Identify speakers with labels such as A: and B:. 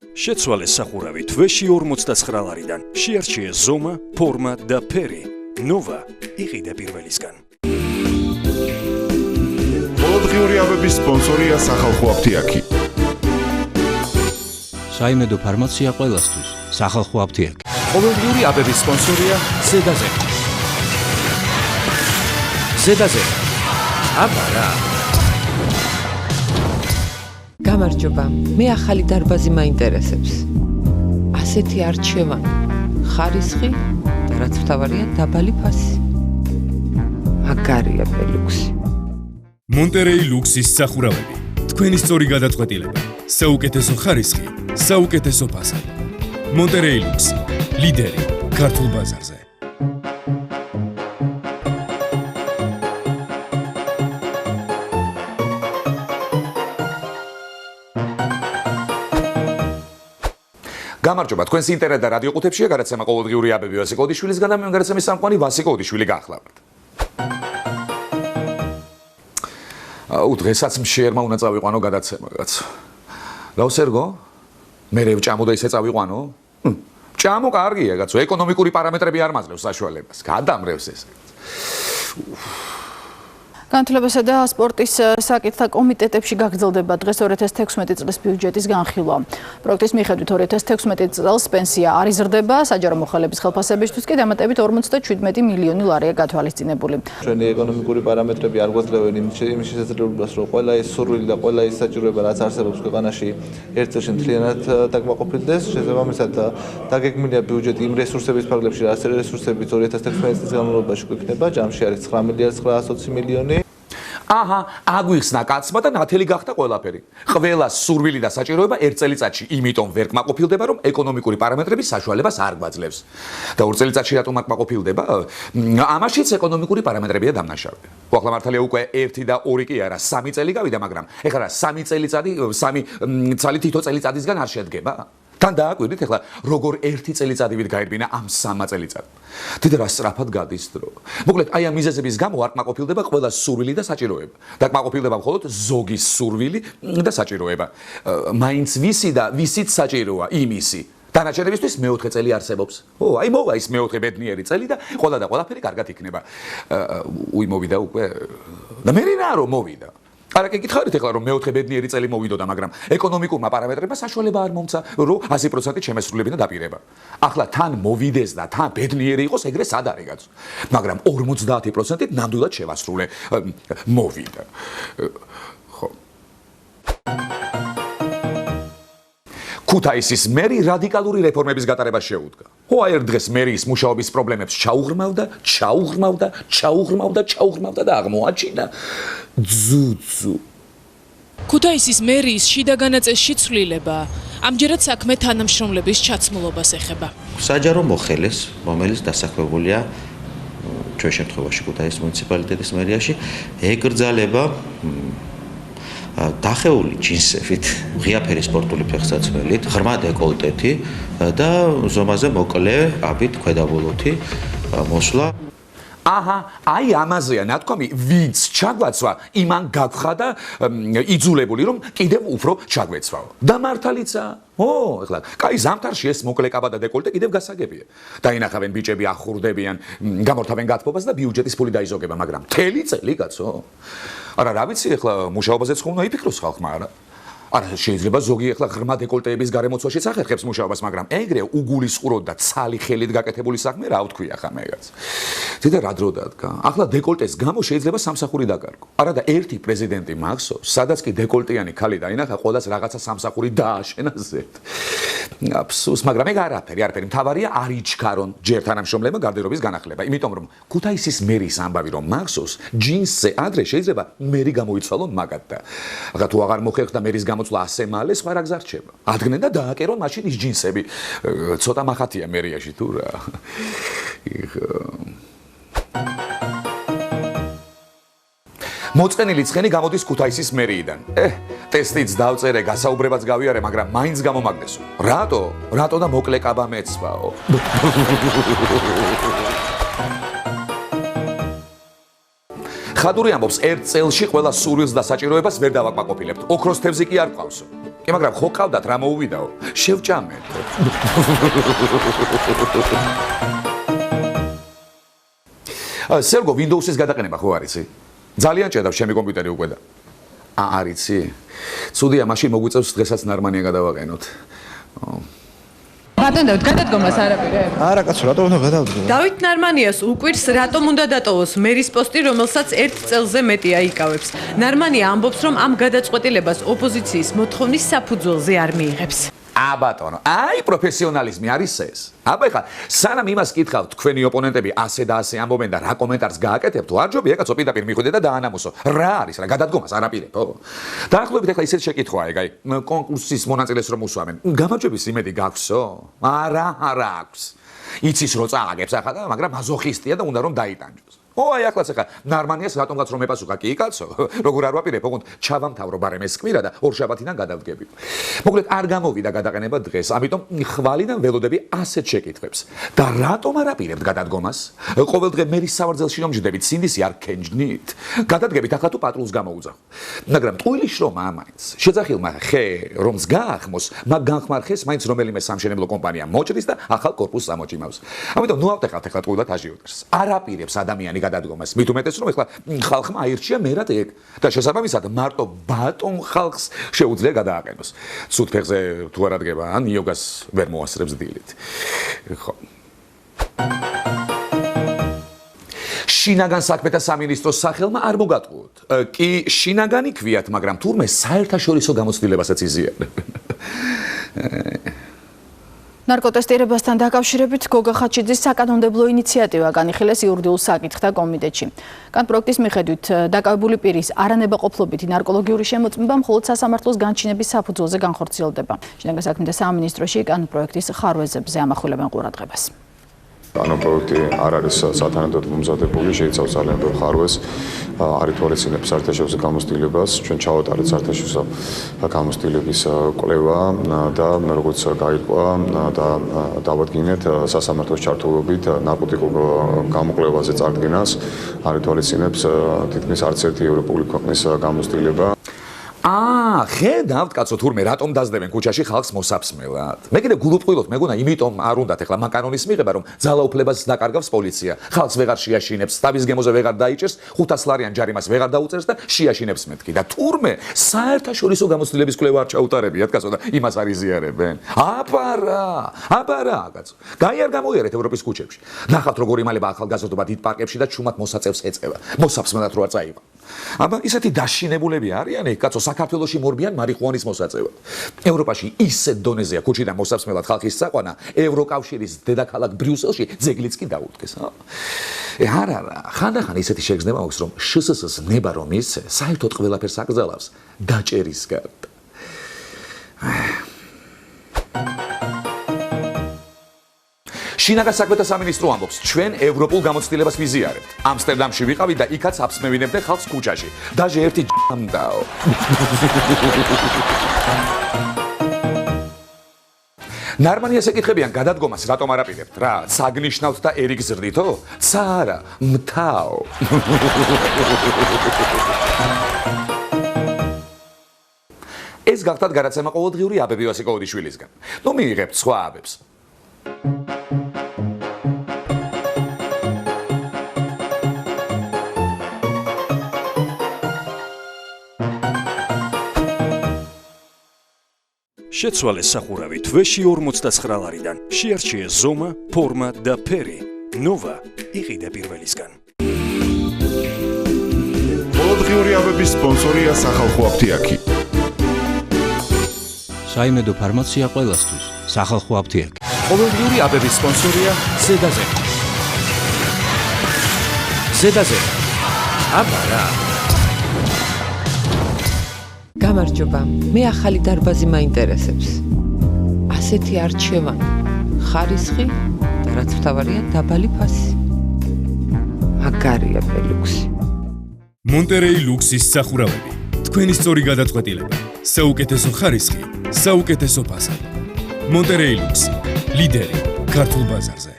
A: შეცვალეს სახურავი თვეში 49 ლარიდან. შეარჩიეს ზომა, ფორმა და ფერი. ნოვა იყიდე პირველისგან.
B: ყოველდღიური აბების სპონსორია სახალხო აფთიაქი.
C: საიმედო ფარმაცია ყველასთვის. სახალხო აფთიაქი.
D: ყოველდღიური აბების სპონსორია ზედაზე. ზედაზე. აბარა.
E: გამარჯობა, მე ახალი დარბაზი მაინტერესებს. ასეთი არჩევანი, ხარისხი და რაც მთავარია დაბალი ფასი. მაგარია ბელუქსი.
F: მონტერეი ლუქსის სახურავები. თქვენი სწორი გადაწყვეტილება. საუკეთესო ხარისხი, საუკეთესო ფასი. მონტერეი ლუქსი, ლიდერი ქართულ ბაზარზე.
D: გამარჯობა, თქვენს ინტერნეტ და რადიო ყუთებშია გადაცემა ყოველდღიური აბები ვასიკო ოდიშვილისგან და მე გადაცემის სამყარო ვასიკო ოდიშვილი გახლავთ. დღესაც მშერმა უნდა წავიყვანო გადაცემაგაც. ლავსერგო? მე რევჭამო და ისე წავიყვანო? ჭამო კარგია, კაცო, ეკონომიკური პარამეტრები არ მაძლევს საშუალებას. გადამრევს ეს.
G: განათლებისა და სპორტის საკითხთა კომიტეტებში გაგრძელდება დღეს 2016 წლის ბიუჯეტის განხილვა. პროექტის მიხედვით 2016 წელს პენსია არ იზრდება, საჯარო მოხელების ხელფასებისთვის კი დამატებით 57 მილიონი ლარია გათვალისწინებული.
H: ჩვენი ეკონომიკური პარამეტრები არ გვაძლევენ იმ შესაძლებლობას, რომ ყველა ის სურვილი და ყველა ის საჭიროება, რაც არსებობს ქვეყანაში ერთ წელში მთლიანად დაკმაყოფილდეს, შესაბამისად დაგეგმილია ბიუჯეტი იმ რესურსების ფარგლებში, რაც რესურსებიც 2016 წლის განმავლობაში გვექნება, ჯამში არის 9 მილიარდ 920 მილიონი.
D: აჰა, აგვიხსნა კაცმა და ნათელი გახდა ყველაფერი. ყველა სურვილი და საჭიროება ერთ წელიწადში იმიტომ ვერ კმაყოფილდება, რომ ეკონომიკური პარამეტრები საშუალებას არ გვაძლევს. და ორ წელიწადში რატომ არ კმაყოფილდება? ამაშიც ეკონომიკური პარამეტრებია დამნაშავე. ახლა მართალია უკვე 1 და 2 კი არა, 3 წელი გავიდა, მაგრამ ეხლა 3 წელიწადი, 3 წელი თითო წელიწადისგან არ შედგება. თან დააკვირდით ახლა როგორ 1 წელიწადივით გაერბინა ამ 3 წელიწად. თითქოს რა სწრაფად გადის დრო. მოკლედ აი ამ მიზეზების გამო არ კმაყოფილდება ყველა სურვილი და საჭიროება. და კმაყოფილდება მხოლოდ ზოგის სურვილი და საჭიროება. მაინც ვისი და ვისით საჭიროა იმისი. დანარჩენებისთვის მეოთხე წელი არსებობს. აი მოვა ის მეოთხე ბედნიერი წელი და ყველა და ყველაფერი კარგად იქნება. მოვიდა უკვე. და მე რა რომ მოვიდა. არა კი გითხარით ახლა რომ მეოთხე ბედნიერი წელი მოვიდოდა, მაგრამ ეკონომიკურმა პარამეტრებმა საშუალება არ მომცა, რომ 100% შემესრულებინა დაპირება. ახლა თან მოვიდეს და თან ბედნიერი იყოს, ეგრე სად არის კაცო? მაგრამ 50%-ით ნამდვილად შევასრულე. მოვიდა. ხო. ქუთაისის მერი რადიკალური რეფორმების გატარებას შეუდგა. ერთ დღეს მერის მუშაობის პრობლემებს ჩაუღრმავდა და აღმოაჩინა ძუძუ.
I: ქუთაისის მერის შიდა განაწესში ცვლილება. ამჯერად საქმე თანამშრომლების ჩაცმულობას ეხება.
J: საჯარო მოხელეს, რომელიც დასაქმებულია ჩვენ შემთხვევაში ქუთაისის მუნიციპალიტეტის მერიაში, ეკრძალება დახეული ჯინსებით, ღიაფერი სპორტული ფეხსაცმელით, ღრმა დეკოლტეთი და ზომაზე მოკლე აბით ქვედაბოლოთი მოსვლა.
D: აჰა, აი ამაზეა ნათქვამი, ვინც ჩაგვაცვა, იმან გაგხა და იძულებული რომ კიდევ უფრო ჩაგვეცვაო. და მართალიცაა. ეხლა, კაი ზამთარში ეს მოკლე კაბა და დეკოლტე კიდევ გასაგებია. დაინახავენ ბიჭები ახურდებიან, გამორთავენ გათბობას და ბიუჯეტის ფული დაიზოგება, მაგრამ მთელი წელი კაცო. არა, რა ვიცი, ეხლა მუშაობაზეც ხომ უნდა იფიქროს ხალხმა, არა? არა, შეიძლება ზოგი ეხლა ღრმა დეკოლტეების გარემოცვაშიც ახერხებს მუშაობას, მაგრამ ეგრე უგულისხმროდ და ცალი ხელით გაკეთებული საქმე რა ვთქვია ხა მეგაც. ზედა რა დრო დადგა. ახლა დეკოლტეს გამო შეიძლება სამსახური დაკარგო. არა და ერთი პრეზიდენტი მახსოვს, სადაც კი დეკოლტიანი ქალი დაინახა, ყველას რაღაცა სამსახური დააშენა ზედ. აფსუს, მაგრამ ეგ არაფერი, მთავარია არ იჩქარონ ჯერ თანამშრომლებმა გარდერობის განახლება. იმიტომ რომ ქუთაისის მერის ამბავი რომ მახსოვს, ჯინსზე ადრე შეიძლება მერი გამოიცვალონ მაგათ და ახლა თუ აღარ მოხერხდა მერის გამოცვლა ასე მალე სხვა რა გზა რჩება. ადგენენ და დააკერონ მაშინ ის ჯინსები. ცოტა მახათია მერიაში თუ რა. მოწყენილი ცხენი გამოდის ქუთაისის მერიიდან. ტესტიც დავწერე, გასაუბრებაც გავიარე, მაგრამ მაინც გამომაგდესო. რატო და მოკლე კაბა მეცვაო. ხადური ამბობს, ერთ წელში ყველა სურვილს და საჭიროებას ვერ დავაკმაყოფილებთ. ოქროს თევზი კი არ ყავსო. კი, მაგრამ ხო ყავდათ რა მოუვიდაო? შევჭამეთ. სერგო Windows-ის გადაყენება ხო არიცი? ძალიან ჭედავს ჩემი კომპიუტერი უკვე და. არიცი. ცუდია, მაშინ მოგვიწევს დღესაც ნარმანია გადავაყენოთ.
E: ბატონ დავით, გადადგომას არ აპირებ?
H: არა კაცო, რატომ უნდა გადავდგო?
E: დავით ნარმანიას უკვირს რატომ უნდა დატოვოს მერის პოსტი, რომელსაც 1 წელზე მეტი აიკავებს. ნარმანია ამბობს, რომ ამ გადაწყვეტილებას ოპოზიციის მოთხოვნის საფუძველზე არ მიიღებს.
D: ბატონო, აი პროფესიონალიზმი არის ეს. ეხლა სანამ იმას კითხავთ, თქვენი ოპონენტები ასე და ასე ამბობენ და რა კომენტარს გააკეთებთ, ვარჯობია კაცო, პირდაპირ მიხვიდე და დაანამოსო. რა არის რა გადადგომას არ აპირებო? დაახლოებით ეხლა ისეთ შეკითხვაა, ეგ აი, კონკურსის მონაწილეს რომ უსვამენ. გამარჯვების იმედი გაქვსო? არა აქვს. იცის რომ წააგებს ახლა და მაგრამ მაზოხისტია და უნდა რომ დაიტანჯოს. აი ახლაც ახლა ნარმანიას რატომღაც რომ ეპასუხა კი კაცო, როგორ არ ვაპირებ, ოღონდ ჩავამთავრო ბარემ ეს კვირა და ორ შაბათიდან გადავდგები. მოკლედ არ გამოვიდა გადაყენება დღეს, ამიტომ ხვალიდან ველოდები ასეთ შეკითხვებს. და რატომ არ აპირებთ გადადგომას? ყოველდღე მერის სავარძელში რომ ჯდებით, სინდისი არ ქენჯნით. გადადგებით ახლა თუ პატრულს გამოუძახო. მაგრამ ტყუილი შრომა ამაინც. შეძახილმა ხე რომს გაახმოს, მაგ განხმარ ხეს მაინც რომელიმე სამშენებლო კომპანია მოჭრის და ახალ კორპუსს ამოჭიმავს. ამიტომ ნუ ავტეხავთ ახლა ტყუილად აჟიოტერს. არ აპირებს ადამიანი გადადგომას. მით უმეტეს რომ ეხლა ხალხმა აირჩია მერად ეგ და შესაბამისად მარტო ბატონ ხალხს შეუძლია გადააყენოს. ცუდ ფეხზე თუ არ ადგება, ან იოგას ვერ მოასწრებს დილით. ხო. შინაგან საქმეთა სამინისტროს სახელმა არ მოგატყუოთ. კი შინაგანი ქვიათ, მაგრამ თურმე საერთაშორისო გამოცდილებასაც იზიარებენ.
G: ნარკოტესტირებასთან დაკავშირებით გოგა ხაჩიძის საკანონმდებლო ინიციატივა განიხილეს იურიდიულ საკითხთა კომიტეტში. კანპროექტის მიხედვით დაკავებული პირის არანებაყოფლობითი ნარკოლოგიური შემოწმება მხოლოდ სასამართლოს განჩინების საფუძველზე განხორციელდება. შინაგან საქმეთა სამინისტროში კანპროექტის ხარვეზებზე ამახვილებენ ყურადღებას.
B: კანონპროექტი არ არის სათანადოდ მომზადებული, შეიცავს ძალიან ბევრ ხარვეს, არ ითვალისწინებს საერთაშორისო გამოცდილებას, ჩვენ ჩავატარეთ საერთაშორისო გამოცდილების კვლევა და როგორც გაირკვა და დავადგინეთ სასამართლოს ჩართულობით ნარკოტიკულ გამოკვლევაზე წარდგენას, არ ითვალისწინებს თითქმის არც ერთი ევროპული ქვეყნის გამოცდილება.
D: ხედავთ კაცო თურმე რატომ დაძდებენ ქუჩაში ხალხს მოსაფსმელად. მე კიდე გულუბრყვილობთ, მეგონა, იმიტომ არ უნდათ ეხლა მაკარონის მიღება, რომ ძალაუფლებას დაკარგავს პოლიცია. ხალხს ვეღარ შეაშინებს, თავის გემოზე ვეღარ დაიჭერს, 500 ლარიან ჯარიმას ვეღარ დაუწერს და შეაშინებს მეთქი. და თურმე საერთაშორისო გამოცდილების კვლევა არ ჩაუტარებიათ კაცო და იმას არ იზიარებენ. აბარა კაცო. გაი არ გამოიარეთ ევროპის ქუჩებში. ნახავთ როგორ იმალება ახალგაზრდობა დიდ პარკებში და ჩუმად მოსაწევს ეწევა. მოსაფსმელად რო არ წაიღო. აბა ისეთი დაშინებულები არიან ეგ კაცო საქართველოში მორბიან მარიხუანის მოსაწევად. ევროპაში ისეთ დონეზეა ქუჩიდან მოსაფსმელად ხალხის საყვანა, ევროკავშირის დედაქალაქ ბრიუსელში ძეგლიც კი დაუდგეს. არა, ხანდახან ისეთი შეგრძნება აქვს, რომ შსს-ს ნება რომ ისე საერთოდ ყველაფერს აკრძალავს დაჭერის გარდა. შინაგან საქმეთა სამინისტრო ამბობს, ჩვენ ევროპულ გამოცდილებას ვიზიარებთ. ამსტერდამში ვიყავი და იქაც აფსმევინებდე ხალხს ქუჩაში. დაჟე ერთი ჯამდაო. ნარმანიას ეკითხებიან გადადგომას რატომ არ აპირებთ? რა, საგნიშნავთ და ერიგ ზრდითო? ცა არა, მთაო. ეს გახდათ გადაცემა ყოველდღიური აბები ვასიკოვიჩვილისგან. ნუ მიიღებთ სხვა აბებს.
A: შეცვალეს სახურავი თვეში 49 ლარიდან. შეარჩიეს ზომა, ფორმა და ფერი. ნოვა იყიდე პირველისგან.
B: ყოველდღიური აბების სპონსორია სახალხო აფთიაქი.
C: საიმედო ფარმაცია ყველასთვის. სახალხო აფთიაქი.
A: ყოველდღიური აბების სპონსორია ზედაზე. ზედაზე. აბარა.
E: გამარჯობა, მე ახალი დარბაზი მაინტერესებს. ასეთი არჩევანი, ხარისხი და რაც მთავარია დაბალი ფასი. მაგარია ფელუქსი.
F: მონტერეი ლუქსის სახურავები. თქვენი სწორი გადაწყვეტილება. საუკეთესო ხარისხი, საუკეთესო ფასადი. მონტერეი ლუქსი. ლიდერი ქართულ ბაზარზე.